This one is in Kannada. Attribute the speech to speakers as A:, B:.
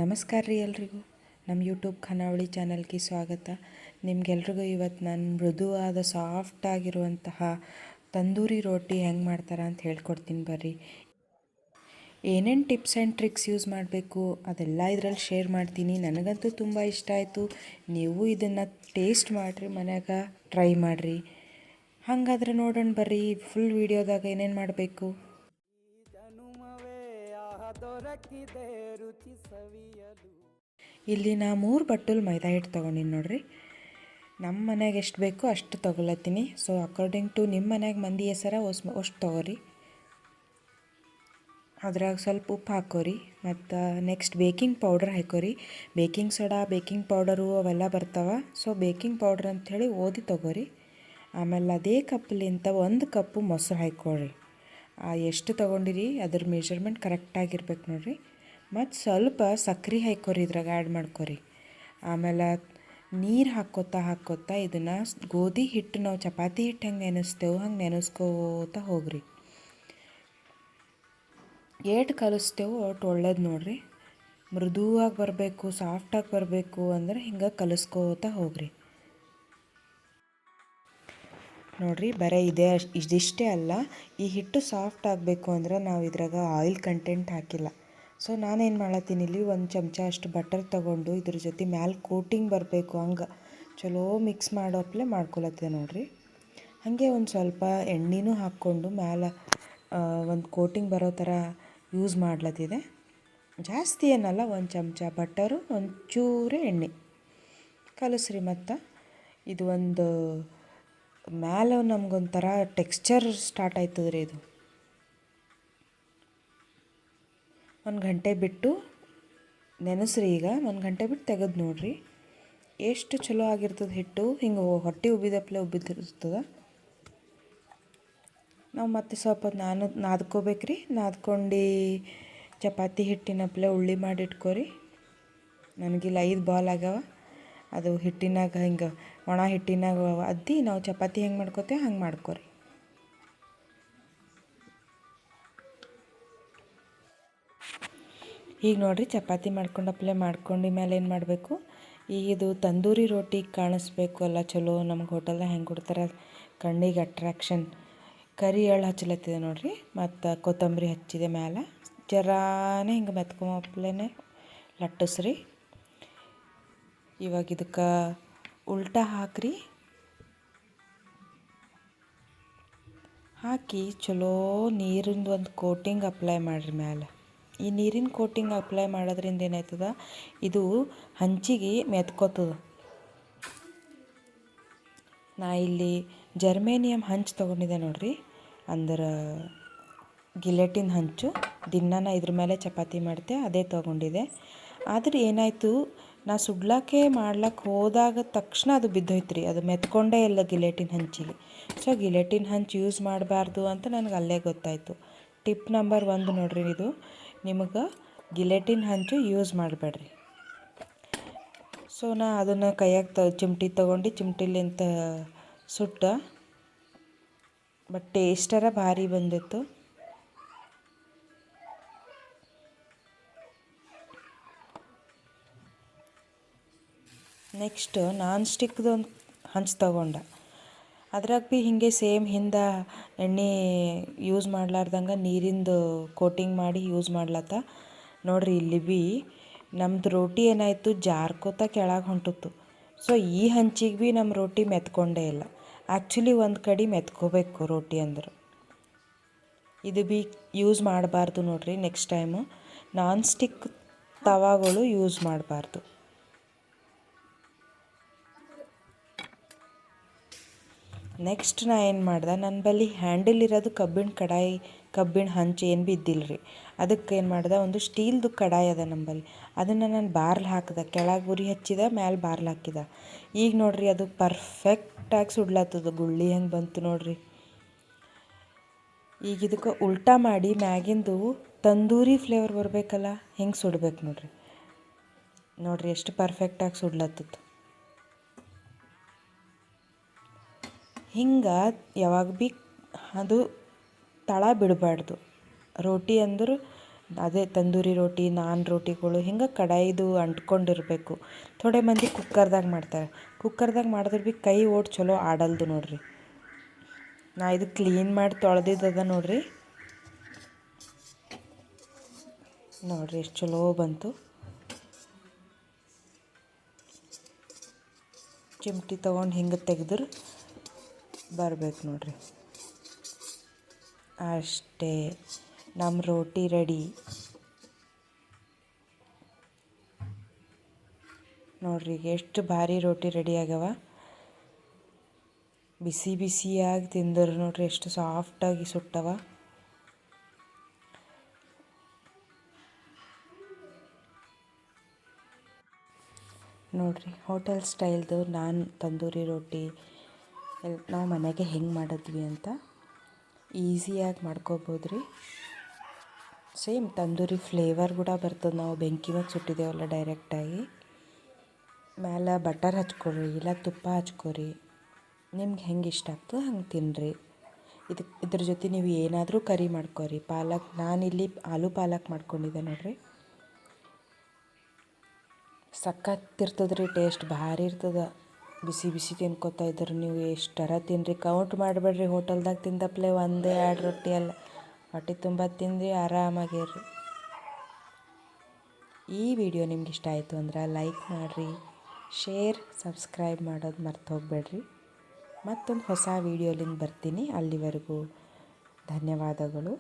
A: ನಮಸ್ಕಾರ ರೀ ಎಲ್ರಿಗೂ. ನಮ್ಮ ಯೂಟ್ಯೂಬ್ ಖಾನಾವಳಿ ಚಾನಲ್ಗೆ ಸ್ವಾಗತ. ನಿಮ್ಗೆಲ್ರಿಗೂ ಇವತ್ತು ನಾನು ಮೃದುವಾದ ಸಾಫ್ಟಾಗಿರುವಂತಹ ತಂದೂರಿ ರೋಟಿ ಹೆಂಗೆ ಮಾಡ್ತಾರೆ ಅಂತ ಹೇಳ್ಕೊಡ್ತೀನಿ ಬರ್ರಿ. ಏನೇನು ಟಿಪ್ಸ್ ಆ್ಯಂಡ್ ಟ್ರಿಕ್ಸ್ ಯೂಸ್ ಮಾಡಬೇಕು ಅದೆಲ್ಲ ಇದರಲ್ಲಿ ಶೇರ್ ಮಾಡ್ತೀನಿ. ನನಗಂತೂ ತುಂಬ ಇಷ್ಟ ಆಯಿತು. ನೀವು ಇದನ್ನು ಟೇಸ್ಟ್ ಮಾಡಿರಿ, ಮನ್ಯಾಗ ಟ್ರೈ ಮಾಡಿರಿ. ಹಾಗಾದ್ರೆ ನೋಡೋಣ ಬರ್ರಿ ಫುಲ್ ವೀಡಿಯೋದಾಗ ಏನೇನು ಮಾಡಬೇಕು. ಇಲ್ಲಿ ನಾ 3 ಬಟ್ಟಲು ಮೈದಾ ಹಿಟ್ಟು ತೊಗೊಂಡಿನಿ ನೋಡ್ರಿ. ನಮ್ಮ ಮನ್ಯಾಗ ಎಷ್ಟು ಬೇಕೋ ಅಷ್ಟು ತೊಗೊಳತ್ತೀನಿ. ಸೊ ಅಕಾರ್ಡಿಂಗ್ ಟು ನಿಮ್ಮ ಮನ್ಯಾಗ ಮಂದಿ ಹೆಸರ ಅಷ್ಟು ತೊಗೊರಿ. ಅದ್ರಾಗ ಸ್ವಲ್ಪ ಉಪ್ಪು ಹಾಕೋರಿ. ಮತ್ತು ನೆಕ್ಸ್ಟ್ ಬೇಕಿಂಗ್ ಪೌಡರ್ ಹಾಕೋರಿ. ಬೇಕಿಂಗ್ ಸೋಡಾ, ಬೇಕಿಂಗ್ ಪೌಡರು ಅವೆಲ್ಲ ಬರ್ತಾವೆ. ಸೊ ಬೇಕಿಂಗ್ ಪೌಡ್ರ್ ಅಂಥೇಳಿ ಓದಿ ತೊಗೋರಿ. ಆಮೇಲೆ ಅದೇ ಕಪ್ಪಲಿಂತ 1 ಕಪ್ಪು ಮೊಸರು ಹಾಕ್ಕೊಳ್ರಿ. ಎಷ್ಟು ತೊಗೊಂಡಿರಿ ಅದ್ರ ಮೆಜರ್ಮೆಂಟ್ ಕರೆಕ್ಟಾಗಿರ್ಬೇಕು ನೋಡಿರಿ. ಮತ್ತು ಸ್ವಲ್ಪ ಸಕ್ಕರೆ ಹಾಕ್ಕೊರಿ, ಇದ್ರಾಗ ಆ್ಯಡ್ ಮಾಡ್ಕೊರಿ. ಆಮೇಲೆ ನೀರು ಹಾಕ್ಕೋತಾ ಇದನ್ನು ಗೋಧಿ ಹಿಟ್ಟು ನಾವು ಚಪಾತಿ ಹಿಟ್ಟು ಹೆಂಗೆ ನೆನೆಸ್ತೇವೆ ಹಂಗೆ ನೆನೆಸ್ಕೋತಾ ಹೋಗ್ರಿ. ಏಟು ಕಲಿಸ್ತೇವೆ ಒಟ್ಟು ಒಳ್ಳೇದು ನೋಡಿರಿ. ಮೃದುವಾಗಿ ಬರಬೇಕು, ಸಾಫ್ಟಾಗಿ ಬರಬೇಕು ಅಂದ್ರೆ ಹಿಂಗೆ ಕಲಿಸ್ಕೋತಾ ಹೋಗ್ರಿ. ನೋಡಿರಿ, ಬರೀ ಇದಿಷ್ಟೇ ಅಲ್ಲ, ಈ ಹಿಟ್ಟು ಸಾಫ್ಟ್ ಆಗಬೇಕು ಅಂದ್ರೆ ನಾವು ಇದ್ರಾಗ ಆಯಿಲ್ ಕಂಟೆಂಟ್ ಹಾಕಿಲ್ಲ. ಸೊ ನಾನೇನು ಮಾಡತ್ತೀನಿ, ಇಲ್ಲಿ 1 ಚಮಚ ಅಷ್ಟು ಬಟರ್ ತೊಗೊಂಡು ಇದ್ರ ಜೊತೆ ಮ್ಯಾಲೆ ಕೋಟಿಂಗ್ ಬರಬೇಕು ಹಂಗೆ ಚಲೋ ಮಿಕ್ಸ್ ಮಾಡೋಪ್ಲೆ ಮಾಡ್ಕೊಳತ್ತಿದೆ ನೋಡಿರಿ. ಹಾಗೆ ಒಂದು ಸ್ವಲ್ಪ ಎಣ್ಣೆನೂ ಹಾಕ್ಕೊಂಡು ಮ್ಯಾಲೆ ಒಂದು ಕೋಟಿಂಗ್ ಬರೋ ಥರ ಯೂಸ್ ಮಾಡ್ಲತ್ತಿದೆ. ಜಾಸ್ತಿ ಏನಲ್ಲ, 1 ಚಮಚ ಬಟರು, ಒಂಚೂರು ಎಣ್ಣೆ ಕಲಸ್ರಿ. ಮತ್ತು ಇದು ಒಂದು ಮ್ಯಾಲೆ ನಮಗೊಂಥರ ಟೆಕ್ಸ್ಚರ್ ಸ್ಟಾರ್ಟ್ ಆಯ್ತದ ರೀ. ಇದು 1 ಗಂಟೆ ಬಿಟ್ಟು ನೆನೆಸ್ರಿ. ಈಗ 1 ಗಂಟೆ ಬಿಟ್ಟು ತೆಗೆದು ನೋಡಿರಿ ಎಷ್ಟು ಚಲೋ ಆಗಿರ್ತದೆ ಹಿಟ್ಟು. ಹಿಂಗೆ ಹೊಟ್ಟೆ ಉಬ್ಬಿದಪ್ಲೆ ಉಬ್ಬಿದಿರ್ತದೆ. ನಾವು ಮತ್ತೆ ಸ್ವಲ್ಪ ನಾದ್ಕೋಬೇಕ್ರಿ. ನಾದ್ಕೊಂಡು ಚಪಾತಿ ಹಿಟ್ಟಿನಪ್ಲೆ ಉಳ್ಳಿ ಮಾಡಿ ಇಟ್ಕೊರಿ. ನನಗಿಲ್ಲಿ 5 ಬಾಲ್ ಆಗ್ಯಾವ. ಅದು ಹಿಟ್ಟಿನಾಗ ಹಿಂಗೆ ಒಣ ಹಿಟ್ಟಿನಾಗ ಅದ್ದಿ ನಾವು ಚಪಾತಿ ಹೆಂಗೆ ಮಾಡ್ಕೋತೇವೆ ಹಂಗೆ ಮಾಡ್ಕೊರಿ. ಈಗ ನೋಡಿರಿ, ಚಪಾತಿ ಮಾಡ್ಕೊಂಡು ಮೇಲೆ ಏನು ಮಾಡಬೇಕು, ಈಗ ಇದು ತಂದೂರಿ ರೋಟಿ ಕಾಣಿಸ್ಬೇಕು ಅಲ್ಲ ಚಲೋ. ನಮ್ಗೆ ಹೋಟೆಲ್ದಾಗ ಹೆಂಗೆ ಕೊಡ್ತಾರೆ ಕಣ್ಣಿಗೆ ಅಟ್ರಾಕ್ಷನ್. ಕರಿ ಎಳ್ಳು ಹಚ್ಚಲತ್ತಿದೆ ನೋಡಿರಿ. ಮತ್ತು ಕೊತ್ತಂಬರಿ ಹಚ್ಚಿದೆ ಮ್ಯಾಲೆ. ಜರಾನೇ ಹಿಂಗೆ ಮೆತ್ಕೊಂಬಪ್ಲೇನೆ ಲಟ್ಟಿಸ್ರಿ. ಇವಾಗ ಇದಕ್ಕೆ ಉಲ್ಟಾ ಹಾಕ್ರಿ. ಹಾಕಿ ಚಲೋ ನೀರಿಂದ ಒಂದು ಕೋಟಿಂಗ್ ಅಪ್ಲೈ ಮಾಡಿರಿ ಮ್ಯಾಲೆ. ಈ ನೀರಿನ ಕೋಟಿಂಗ್ ಅಪ್ಲೈ ಮಾಡೋದ್ರಿಂದ ಏನಾಯ್ತದ, ಇದು ಹಂಚಿಗೆ ಮೆತ್ಕೋತದ. ನಾ ಇಲ್ಲಿ ಜರ್ಮೇನಿಯಮ್ ಹಂಚು ತೊಗೊಂಡಿದ್ದೆ ನೋಡಿರಿ, ಅಂದ್ರೆ ಗಿಲೆಟಿನ್ ಹಂಚು. ದಿನ ಇದ್ರ ಮೇಲೆ ಚಪಾತಿ ಮಾಡ್ತೆ, ಅದೇ ತೊಗೊಂಡಿದ್ದೆ. ಆದರೆ ಏನಾಯಿತು, ನಾ ಸುಡ್ಲಾಕೆ ಮಾಡ್ಲಕ್ಕೆ ಹೋದಾಗ ತಕ್ಷಣ ಅದು ಬಿದ್ದೋಯ್ತು ರೀ. ಅದು ಮೆತ್ಕೊಂಡೇ ಇಲ್ಲ ಗಿಲೆಟಿನ್ ಹಂಚಿಗೆ. ಸೊ ಗಿಲೆಟಿನ್ ಹಂಚು ಯೂಸ್ ಮಾಡಬಾರ್ದು ಅಂತ ನನಗೆ ಅಲ್ಲೇ ಗೊತ್ತಾಯಿತು. ಟಿಪ್ ನಂಬರ್ 1 ನೋಡಿರಿ ಇದು. ನಿಮಗೆ ಗಿಲೆಟಿನ್ ಹಂಚು ಯೂಸ್ ಮಾಡಬೇಡ್ರಿ. ಸೊ ನಾ ಅದನ್ನು ಕೈಯಾಗ ಚಿಮ್ಟಿ ತೊಗೊಂಡು ಚಿಮ್ಟಿಲಿಂತ ಸುಟ್ಟ. ಬಟ್ ಟೇಸ್ಟರ ಭಾರಿ ಬಂದಿತ್ತು. ನೆಕ್ಸ್ಟ್ ನಾನ್ ಸ್ಟಿಕ್ದು ಒಂದು ಹಂಚು ತೊಗೊಂಡ. ಅದ್ರಾಗ ಭೀ ಹಿಂಗೆ ಸೇಮ್ ಹಿಂದೆ ಎಣ್ಣೆ ಯೂಸ್ ಮಾಡ್ಲಾರ್ದಂಗೆ ನೀರಿಂದು ಕೋಟಿಂಗ್ ಮಾಡಿ ಯೂಸ್ ಮಾಡ್ಲತ್ತ ನೋಡಿರಿ. ಇಲ್ಲಿ ಭೀ ನಮ್ದು ರೋಟಿ ಏನಾಯಿತು, ಜಾರ್ಕೋತ ಕೆಳಗೆ ಹೊಂಟಿತ್ತು. ಸೊ ಈ ಹಂಚಿಗೆ ಭೀ ನಮ್ಮ ರೋಟಿ ಮೆತ್ಕೊಂಡೇ ಇಲ್ಲ. ಆ್ಯಕ್ಚುಲಿ ಒಂದು ಕಡೆ ಮೆತ್ಕೋಬೇಕು ರೋಟಿ ಅಂದ್ರೆ. ಇದು ಭೀ ಯೂಸ್ ಮಾಡಬಾರ್ದು ನೋಡಿರಿ. ನೆಕ್ಸ್ಟ್ ಟೈಮು ನಾನ್ ಸ್ಟಿಕ್ ತವಾಗಳು ಯೂಸ್ ಮಾಡಬಾರ್ದು. ನೆಕ್ಸ್ಟ್ ನಾ ಏನು ಮಾಡ್ದೆ, ನನ್ನ ಬಳಿ ಹ್ಯಾಂಡಲ್ ಇರೋದು ಕಬ್ಬಿಣ ಹಂಚು ಏನು ಭೀ ಇದ್ದಿಲ್ಲ ರೀ. ಅದಕ್ಕೆ ಏನು ಮಾಡ್ದೆ, ಒಂದು ಸ್ಟೀಲ್ದು ಕಡಾಯಿ ಅದ ನಂಬಲ್ಲಿ. ಅದನ್ನು ನಾನು ಬಾರ್ಲ್ ಹಾಕಿದೆ, ಕೆಳಗೆ ಉರಿ ಹಚ್ಚಿದ, ಮ್ಯಾಲೆ ಬಾರ್ಲ್ ಹಾಕಿದ. ಈಗ ನೋಡಿರಿ ಅದು ಪರ್ಫೆಕ್ಟಾಗಿ ಸುಡ್ಲತ್ತದ, ಗುಳ್ಳಿ ಹೆಂಗೆ ಬಂತು ನೋಡಿರಿ. ಈಗ ಇದಕ್ಕೆ ಉಲ್ಟಾ ಮಾಡಿ ಮ್ಯಾಗಿಂದು ತಂದೂರಿ ಫ್ಲೇವರ್ ಬರಬೇಕಲ್ಲ, ಹಿಂಗೆ ಸುಡ್ಬೇಕು ನೋಡಿರಿ. ನೋಡಿರಿ ಎಷ್ಟು ಪರ್ಫೆಕ್ಟಾಗಿ ಸುಡ್ಲತ್ತದ. ಹಿಂಗೆ ಯಾವಾಗ ಭೀ ಅದು ತಳ ಬಿಡಬಾರ್ದು. ರೋಟಿ ಅಂದ್ರೆ ಅದೇ ತಂದೂರಿ ರೋಟಿ ನಾನ್ ರೋಟಿಗಳು ಹಿಂಗೆ ಕಡಾಯಿದು ಅಂಟ್ಕೊಂಡಿರಬೇಕು. ಥೋಡೆ ಮಂದಿ ಕುಕ್ಕರ್ದಾಗ ಮಾಡ್ತಾರೆ. ಕುಕ್ಕರ್ದಾಗ ಮಾಡಿದ್ರೆ ಭೀ ಕೈ ಓಟ್ ಚಲೋ ಆಡಲ್ದು ನೋಡ್ರಿ. ನಾ ಇದು ಕ್ಲೀನ್ ಮಾಡಿ ತೊಳೆದಿದ್ದದ ನೋಡ್ರಿ ಎಷ್ಟು ಚಲೋ ಬಂತು. ಚಿಮಟಿ ತೊಗೊಂಡು ಹಿಂಗೆ ತೆಗೆದ್ರೆ ಬರ್ಬೇಕು ನೋಡ್ರಿ. ಅಷ್ಟೇ, ನಮ್ಮ ರೋಟಿ ರೆಡಿ ನೋಡ್ರಿ. ಎಷ್ಟು ಭಾರಿ ರೋಟಿ ರೆಡಿ ಆಗ್ಯಾವ. ಬಿಸಿ ಬಿಸಿಯಾಗಿ ತಿಂದ್ರೆ ನೋಡ್ರಿ ಎಷ್ಟು ಸಾಫ್ಟಾಗಿ ಸುಟ್ಟವ. ನೋಡ್ರಿ ಹೋಟೆಲ್ ಸ್ಟೈಲ್ದು ನಾನ್ ತಂದೂರಿ ರೋಟಿ ನಾವು ಮನೆಗೆ ಹೆಂಗೆ ಮಾಡಿದ್ವಿ ಅಂತ ಈಸಿಯಾಗಿ ಮಾಡ್ಕೋಬೋದು ರೀ. ಸೇಮ್ ತಂದೂರಿ ಫ್ಲೇವರ್ ಕೂಡ ಬರ್ತದೆ. ನಾವು ಬೆಂಕಿ ಮೇಲೆ ಸುಟ್ಟಿದ್ದೇವಲ್ಲ ಡೈರೆಕ್ಟಾಗಿ. ಮೇಲೆ ಬಟರ್ ಹಚ್ಕೊರಿ ಇಲ್ಲ ತುಪ್ಪ ಹಚ್ಕೊರಿ, ನಿಮ್ಗೆ ಹೆಂಗೆ ಇಷ್ಟ ಆಗ್ತದೆ ಹಂಗೆ ತಿನ್ನಿರಿ. ಇದ್ರ ಜೊತೆ ನೀವು ಏನಾದರೂ ಕರಿ ಮಾಡ್ಕೊರಿ. ಪಾಲಕ್, ನಾನಿಲ್ಲಿ ಆಲೂ ಪಾಲಕ್ ಮಾಡ್ಕೊಂಡಿದ್ದೆ ನೋಡ್ರಿ. ಸಖತ್ತಿರ್ತದೆ ರೀ, ಟೇಸ್ಟ್ ಭಾರಿ ಇರ್ತದೆ. ಬಿಸಿ ಬಿಸಿ ತಿನ್ಕೋತಾ ಇದ್ರೆ ನೀವು ಎಷ್ಟರ ತಿನ್ನಿರಿ, ಕೌಂಟ್ ಮಾಡಬೇಡ್ರಿ. ಹೋಟೆಲ್ದಾಗ ತಿಂದಪ್ಲೆ ಒಂದೇ 2 ರೊಟ್ಟಿ ಅಲ್ಲ, ಹೊಟ್ಟೆ ತುಂಬ ತಿಂದು ಆರಾಮಾಗಿರ್ರಿ. ಈ ವಿಡಿಯೋ ನಿಮ್ಗೆ ಇಷ್ಟ ಆಯಿತು ಅಂದ್ರೆ ಲೈಕ್ ಮಾಡಿರಿ, ಶೇರ್, ಸಬ್ಸ್ಕ್ರೈಬ್ ಮಾಡೋದು ಮರ್ತು ಹೋಗಬೇಡ್ರಿ. ಮತ್ತೊಂದು ಹೊಸ ವಿಡಿಯೋಲಿಂದ ಬರ್ತೀನಿ. ಅಲ್ಲಿವರೆಗೂ ಧನ್ಯವಾದಗಳು.